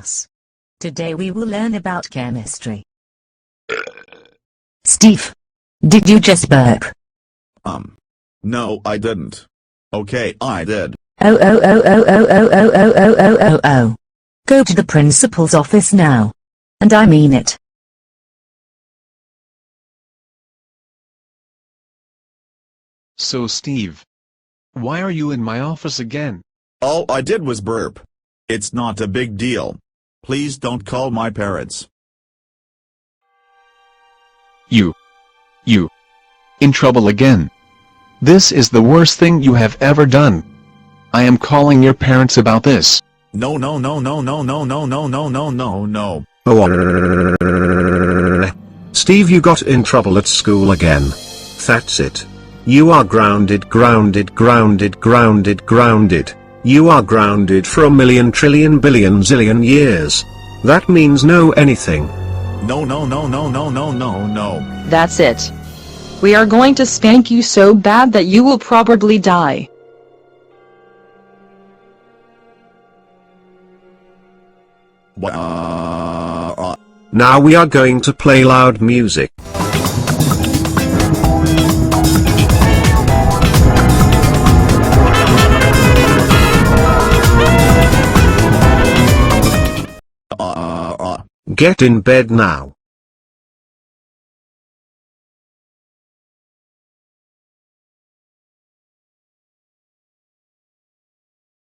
class. Today we will learn about chemistry. Steve, did you just burp? No, I didn't. Okay, I did. Oh. Go to the principal's office now. And I mean it. So Steve, why are you in my office again? All I did was burp. It's not a big deal. Please don't call my parents. You. In trouble again. This is the worst thing you have ever done. I am calling your parents about this. No. Oh, Steve, you got in trouble at school again. That's it. You are grounded. You are grounded for a million trillion billion zillion years. That means no anything. No. That's it. We are going to spank you so bad that you will probably die. Now we are going to play loud music. Get in bed now.